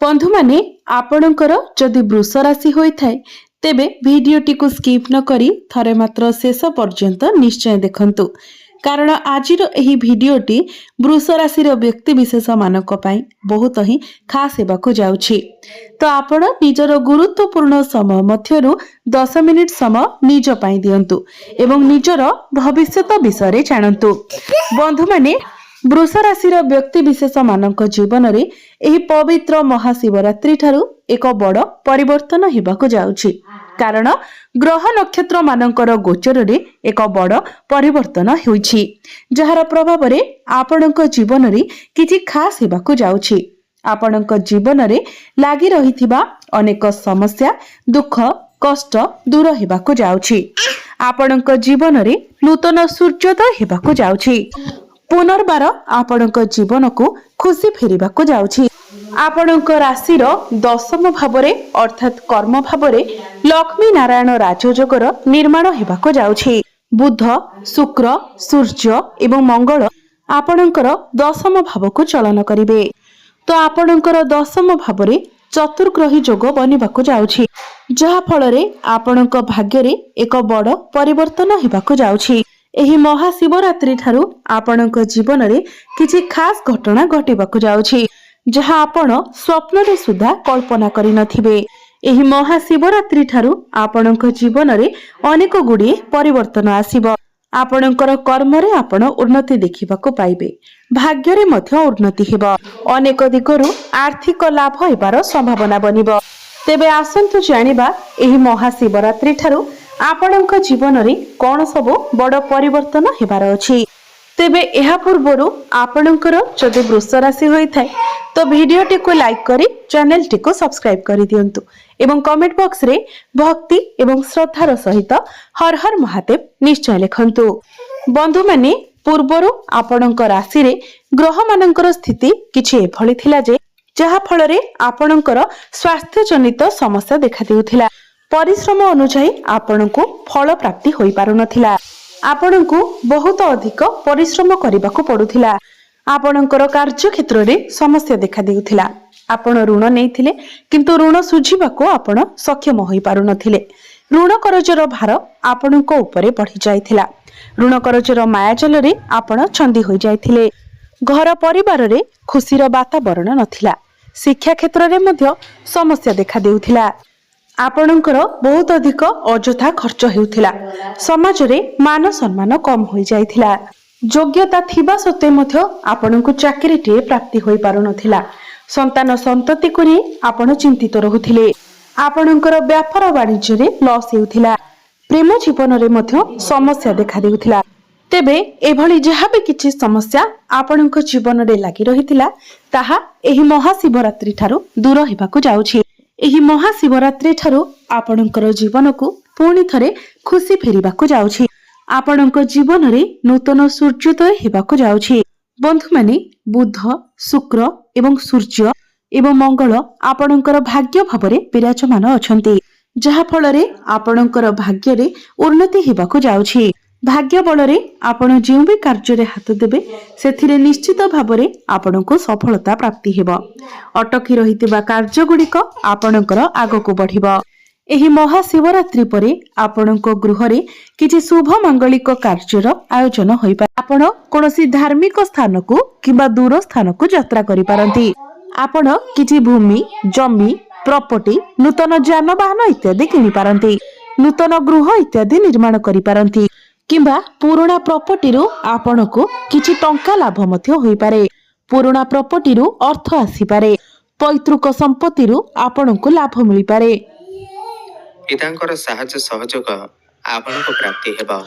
बंधु माने आपणकर जदि वृष राशि होइथाय तेबे भिडियोटी को स्किप न करी थरे मात्र शेष पर्यंत निश्चय देखंतु कारण आजिर एही भिडियोटी वृष राशि व्यक्ति विशेष मानक पई बहुत ही खास हेबाकु जाउछि। तो आपण निजर गुरुत्वपूर्ण समय मध्यरु 10 मिनिट समय निज पई दियंतु एवं निजर भविष्यत विषय जानंतु। बंधु माने वृष राशि व्यक्ति विशेष मानक जीवन रे एही पवित्र महाशिवरात्रि ठारू एक बड़ परिवर्तन हेबाकु जाउछि कारण ग्रह नक्षत्र मानकर गोचर रे एक बड़ परिवर्तन होइछि जहार प्रभाव रे आपणक जीवन रे किछि खास हेबाकु जाउछि। आपणक जीवन रे लागि रहिथिबा अनेक समस्या दुख कष्ट दूर हेबाकु जाउछि। आपणक जीवन रे नूतन सूर्योदय हेबाकु जाउछि। पुनर्बार आपणक जीवन को खुशी फेरिबाकु जाउछि। आपणक राशि दशम भावरे अर्थात कर्म भावरे लक्ष्मी नारायण राजयोगर निर्माण हेबाकु जाउछि। बुध शुक्र सूर्य एवं मंगल आपणकर दशम भाव को चलन करिवे तो आपणकर दशम भावरे चतुर्ग्रही योग बनिबाकु जाउछि जहा फलरे आपणक भाग्य रे एक बड़ परिवर्तन हेबाकु जाउछि। एही महाशिवरात्रि ठारू आपणक जीवन रे किछि खास घटना घटिबाकु जाउछि जहा आपण स्वप्न रे सुधा कल्पना करि नथिबे। एही महाशिवरात्रि ठारू आपणक जीवन रे अनेक गुडी परिवर्तन आसीबो। आपणकर कर्म रे आपण उन्नति देखिबाकु पाइबे। भाग्य रे मध्य उन्नति हेबो। अनेक दिगरु आर्थिक लाभ हेबार संभावना बनिबो। तेबे आसंतु जानिबा एही महाशिवरात्रि ठारू आपणक जीवन रे कोन सब बड़ परिवर्तन हेबार अछि। तेबे एहा पूर्वरु आपणकर जदि वृष राशि होइथाय तो भिडियोटी को लाइक करी चैनल टी को सब्सक्राइब करि दियंतु एवं कमेंट बॉक्स रे भक्ति एवं श्रद्धार सहित हर हर महादेव निश्चय लिखंतु। बंधु माने पूर्वरु आपणक राशि रे ग्रह मानकर स्थिति किछि एभली थिला जे जहा फल रे आपणकर स्वास्थ्य जनित समस्या देखा देउथिला। परिश्रम अनुसार आपण को फल प्राप्ति होई पारु नथिला। आपण को बहुत अधिक परिश्रम करबाकू पड़ुथिला। आपणकर कार्य क्षेत्र रे समस्या देखा देउथिला। आपण ऋण नेइथिले किंतु ऋण सुझिबाकू आपण सक्षम होई पारु नथिले। ऋण करजर भार आपणक उपरे बढ़ी जाइथिला। ऋण करजर मायाजल रे आपण छंदी होई जाइथिले। घर परिवार रे खुशीर वातावरण नथिला। शिक्षा क्षेत्र रे मध्य समस्या देखा देउथिला। आपणकर बहुत अधिक अजथा खर्च हेउथिला। समाज रे मान सम्मान कम होई जाइथिला। योग्यता थिबा सत्वे मध्य आपणको चाकरी टे प्राप्ति होई पारु नथिला। संतान संतति को नि आपण चिंतित रहुथिले। आपणकर व्यापार वाणिज्य रे लॉस हेउथिला। प्रेम जीवन रे मध्य समस्या देखा देउथिला। तेबे एभली जहा भी किछि समस्या आपणको जीवन रे लागि रहिथिला ताहा एही महाशिवरात्रि ठारू दूर हेबाकू जाउछि। एही महाशिवरात्रि ठारू आपणकर जीवन को पुणी थरे खुशी फेरिबाकू जाउछि। आपणक जीवन रे नूतन सूर्योदय हेबाकू जाउछि। बंधु माने बुध शुक्र एवं सूर्य एवं मंगल आपणकर भाग्य भावरे विराजमान अछंती जहा फल रे आपणकर भाग्य रे उन्नति हेबाकू जाउछि। भाग्य बल रे आपण जेउ भी कार्य रे हाथ देबे सेथिरे निश्चित भावरे आपणको सफलता प्राप्ति हेबो। अटकी रहितिबा कार्य गुडिक आपणकर आगको बढ़िबो। एही महाशिवरात्रि परे आपणको गृह रे किछि शुभ मांगलिक कार्यर आयोजन होई पारे। आपण कोनोसी धार्मिक स्थान को किबा दूर स्थान को यात्रा करि पारंती। आपण किछि भूमि जमी प्रॉपर्टी नूतन जानवाहन इत्यादि किनि पारंती। नूतन गृह इत्यादि निर्माण करि पारंती किंबा पुराना प्रॉपर्टी रु आपण को किछि टंका लाभ मध्य होई पारे। पुराना प्रॉपर्टी रु अर्थ आसी पारे। पैतृक संपत्ति रु आपण को लाभ मिलि पारे। पितांकर साहाय्य सहयोग आपण को प्राप्ति हेबा।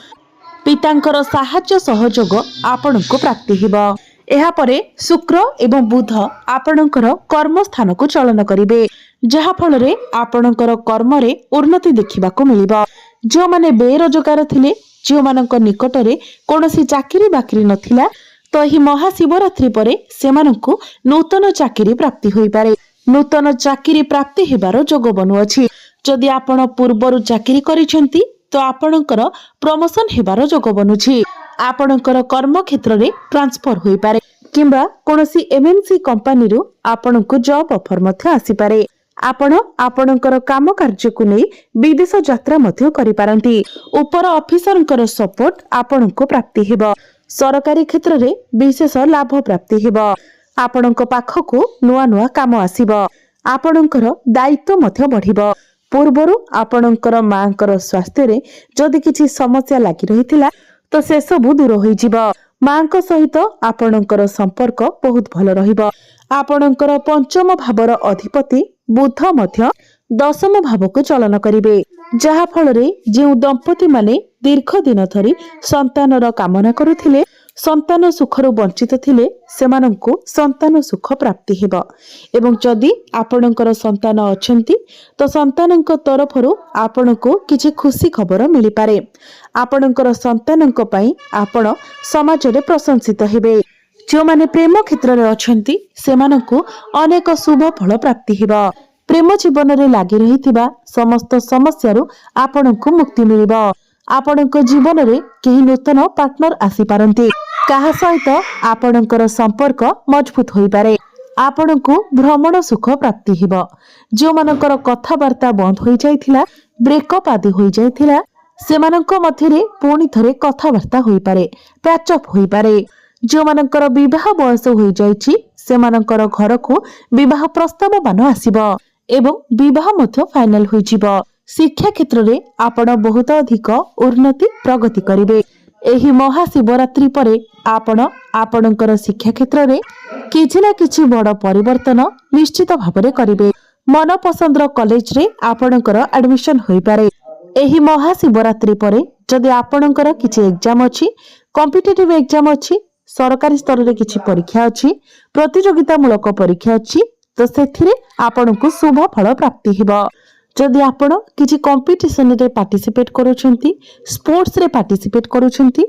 पितांकर साहाय्य सहयोग आपण को प्राप्ति हेबा। एहा परे शुक्र एवं बुध आपणकर कर्म स्थान को चलन करिवे जहा फल रे आपणकर कर्म रे उन्नति देखिबाकू मिलिबा। जो माने बेरोजगार थिले जो मानक निकट रे कोनोसी चाकरी बाकरी नथिला तो एही महाशिवरात्रि परे सेमानकु नूतन चाकरी प्राप्ति होई पारे। नूतन चाकरी प्राप्ति हेबार जोग बनुअछि। जदि आपण पूर्वरु चाकरी करिसेंती तो आपणकर प्रमोशन हेबार जोग बनुछि। आपणकर कर्म क्षेत्र रे ट्रांसफर होई पारे किंबा कोनोसी एमएनसी कंपनी रु आपनकु जॉब ऑफर मध्य आसी पारे। आपण आपणकर काम कार्य को नहीं विदेश यात्रा मध्य करि पारंती। ऊपर ऑफिसरकर सपोर्ट आपनकु प्राप्ति हेबो। सरकारी क्षेत्र रे विशेष लाभ प्राप्ति हेबो। आपणक पाखकु नुआ नुआ काम आसीबो। आपणकर दायित्व मध्य बढ़िबो। पूर्वरु आपणकर मांकर स्वास्थ्य रे जदि किछि समस्या लागि रहितिला तो से सब दूर होई जिवो। मांक सहित आपणकर संपर्क बहुत भल रहिबो। आपणकर पंचम भावर अधिपति बुध मध्य दशम भाव को चलन करिवे, जहा फल रे जे दंपति माने दीर्घ दिन धरी संतानर कामना करुथिले, संतान सुखरु वंचित थिले, सेमानंकु संतान सुख प्राप्ति हेबो। एवं जदि आपणकर संतान अछंती तो संतानंक तरफरु आपणको किछि खुशी खबर मिली पारे। आपणकर संतानंक पई आपण समाज रे प्रशंसित हेबे। जो माने प्रेम क्षेत्र रे अछंती सेमानंकु अनेक शुभ फल प्राप्ति हेबो। प्रेम जीवन रे लागि रहितिबा समस्त समस्यारु आपणको मुक्ति मिलिबो। आपणको जीवन रे केही नूतन पार्टनर आसी पारंती। काहा सहित आपणकर संपर्क मजबूत होई पारे। आपणको भ्रमण सुख प्राप्ति हेबो। जो मानकर कथावार्ता बंद होई जायथिला, ब्रेकअप आदि होई जायथिला, सेमानंक मध्यरे पुणी थरे कथावार्ता होई पारे, पैचअप होई पारे। जो मानकर विवाह बयस होई जायछि सेमानकर घर को विवाह प्रस्ताव मान आसीबो एवं विवाह मध्य फाइनल होई जिवो। शिक्षा क्षेत्र रे आपण बहुत अधिक उन्नति प्रगति करिवे। एही महाशिवरात्रि परे आपण आपणकर शिक्षा क्षेत्र रे किछि ना किछि बड़ परिवर्तन निश्चित भाबरे करिवे। मन पसंदर कॉलेज रे आपणकर एडमिशन होई पारे। एही महाशिवरात्रि परे जदि आपणकर किछि एग्जाम अछि, कॉम्पिटिटिव एग्जाम अछि, सरकारी स्तर रे किछि परीक्षा अछि, प्रतियोगितामूलक परीक्षा अछि, तो सेथिरे आपणको शुभ फल प्राप्ति हेबो। जदि आपण किछि कंपटीशन रे पार्टिसिपेट करूछंती, स्पोर्ट्स रे पार्टिसिपेट करूछंती,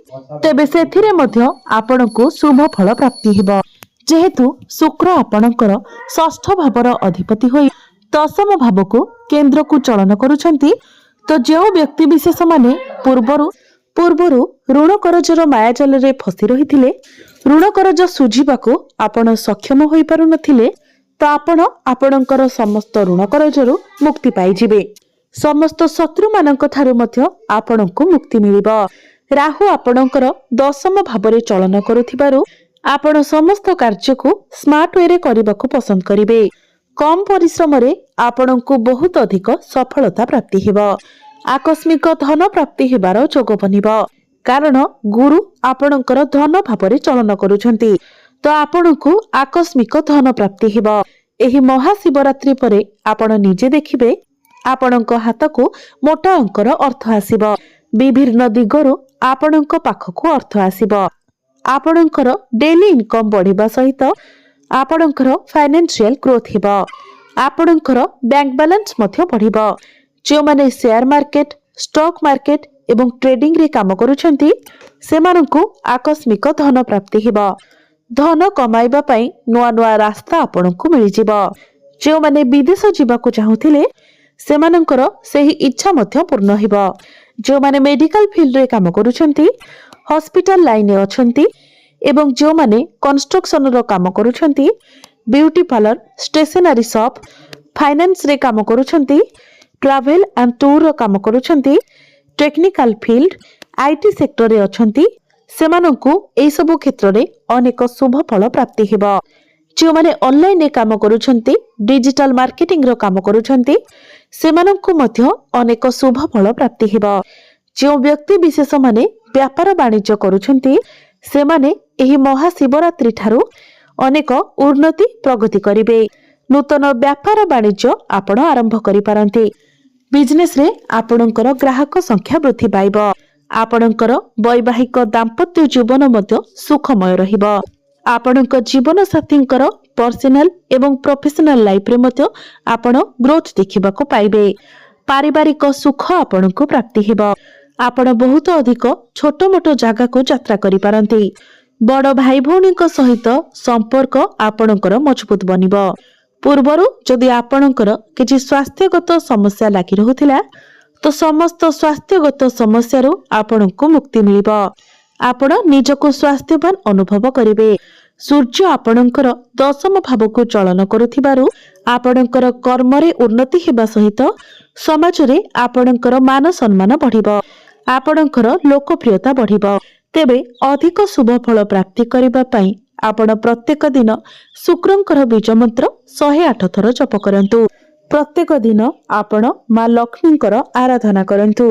तेबे सेथिरे मध्य आपणको शुभ फल प्राप्ति हेबो। जेहेतु शुक्र आपणकर षष्ठ भावर अधिपति होई दशम भाव को केंद्र को चलन करूछंती, तो जो व्यक्ति विशेष माने पूर्वरु ऋण करजर मायाजाल रे फसी रहिथिले, ऋण करज सुझिबाको आपण सक्षम होई पारु नथिले, तो आपण आपणकर समस्त ऋण करजरु मुक्ति पाई जिवे। समस्त शत्रु मानक थारु मध्य आपणको मुक्ति मिलिबो। राहु आपणकर दशम भावरे चलन करुथिबारु आपण समस्त कार्य को स्मार्ट वे रे करबाको पसंद करिवे। कम परिश्रम रे आपणको बहुत अधिक सफलता प्राप्ति हेबो। आकस्मिक धन प्राप्ति हेबार जोग बनिबो, कारण गुरु आपणकर धन भावरे चलन करूछंती, तो आपणको आकस्मिक धन प्राप्ति हेबो। एही महाशिवरात्रि परे आपण निजे देखिबे आपणक हाथ को मोटा अंकर अर्थ आसीबो। विभिन्न दिगरु आपणक पाखको अर्थ आसीबो। आपणकर डेली इनकम बढ़िबा सहित आपणकर फाइनेंशियल ग्रोथ हेबो। आपणकर बैंक बैलेंस मध्य बढ़िबो। जो माने शेयर मार्केट, स्टॉक मार्केट एवं ट्रेडिंग रे काम करूछंती सेमानंकु आकस्मिक धन प्राप्ति हेबो। धन कमाइबा पई नुआ नुआ रास्ता आपनकु मिलि जिवो। जो माने विदेश जिबाकु चाहुथिले सेमानंकर सेही इच्छा मध्य पूर्ण हेबो। जो माने मेडिकल फील्ड रे काम करूछंती, हॉस्पिटल लाइन रे अछंती एवं जो माने कंस्ट्रक्शन रो काम करूछंती, beauty parlour, stationery shop, finance रे काम करूछंती, ट्रैवल एंड टूर रो काम करूछंती, टेक्निकल फील्ड, आईटी सेक्टर रे अछंती, सेमानंकु एई सब क्षेत्र रे अनेक शुभ फल प्राप्ति हेबो। जो माने ऑनलाइन रे काम करूछंती, डिजिटल मार्केटिंग रो काम करूछंती, सेमानंकु मध्य अनेक शुभ फल प्राप्ति हेबो। जो व्यक्ति विशेष माने व्यापार वाणिज्य करूछंती सेमाने एही महाशिवरात्रि ठारू अनेक उन्नति प्रगति करिवे। नूतन व्यापार वाणिज्य आपण आरंभ करि पारंती। बिजनेस रे आपणकर ग्राहक संख्या वृद्धि पाइबो। आपणकर वैवाहिक दाम्पत्य जीवन मध्य सुखमय रहिबो। आपणक जीवन साथींकर पर्सनल एवं प्रोफेशनल लाइफ रे मध्य आपण ग्रोथ देखिबाको पाइबे। पारिवारिक सुख आपणको प्राप्ति हेबो। आपण बहुत अधिक छोट मोट जागा को यात्रा करि पारंती। बड़ भाई भौणी सहित संपर्क आपणकर मजबूत बनिबो। पूर्वरु जदि आपणकर किछि स्वास्थ्यगत समस्या लागि रहुथिला तो समस्त स्वास्थ्यगत समस्यारू आपणको मुक्ति मिलिबो। आपण निजको स्वास्थ्यवान अनुभव करिवे। ସୂର୍ଯ୍ୟ ଆପଣଙ୍କର ଦଶମ ଭାବକୁ ଚଳନ କରୁଥିବାରୁ ଆପଣଙ୍କର କର୍ମରେ ଉନ୍ନତି ହେବା ସହିତ ସମାଜରେ ଆପଣଙ୍କର ମାନ ସମ୍ମାନ ବଢ଼ିବ। ଆପଣଙ୍କର ଲୋକପ୍ରିୟତା ବଢ଼ିବ। ତେବେ ଅଧିକ ଶୁଭ ଫଳ ପ୍ରାପ୍ତି କରିବା ପାଇଁ ଆପଣ ପ୍ରତ୍ୟେକ ଦିନ ଶୁକ୍ରଙ୍କର ବୀଜ ମନ୍ତ୍ର 108 ଥର ଜପ କରନ୍ତୁ। ପ୍ରତ୍ୟେକ ଦିନ ଆପଣ ମା ଲକ୍ଷ୍ମୀଙ୍କର ଆରାଧନା କରନ୍ତୁ।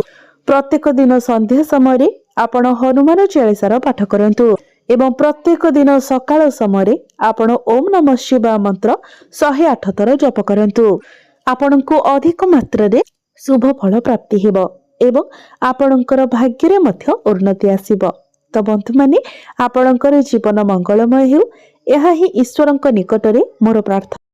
ପ୍ରତ୍ୟେକ ଦିନ ସନ୍ଧ୍ୟା ସମୟରେ ଆପଣ ହନୁମାନ ଚାଳିସାର ପାଠ କରନ୍ତୁ ଏବଂ ପ୍ରତ୍ୟେକ ଦିନ ସକାଳ ସମୟରେ ଆପଣ ଓಂ ନମଃ ଶିବାୟ ମନ୍ତ୍ର 108 ଥର ଜପ କରନ୍ତୁ। ଆପଣଙ୍କୁ ଅଧିକ ମାତ୍ରାରେ ଶୁଭ ଫଳ ପ୍ରାପ୍ତି ହେବ ଏବଂ ଆପଣଙ୍କର ଭାଗ୍ୟରେ ମଧ୍ୟ ଉନ୍ନତି ଆସିବ। ତ ବନ୍ଧୁମାନେ, ଆପଣଙ୍କର ଜୀବନ ମଙ୍ଗଳମୟ ହେଉ, ଏହା ହିଁ ଈଶ୍ୱରଙ୍କ ନିକଟରେ ମୋର ପ୍ରାର୍ଥନା।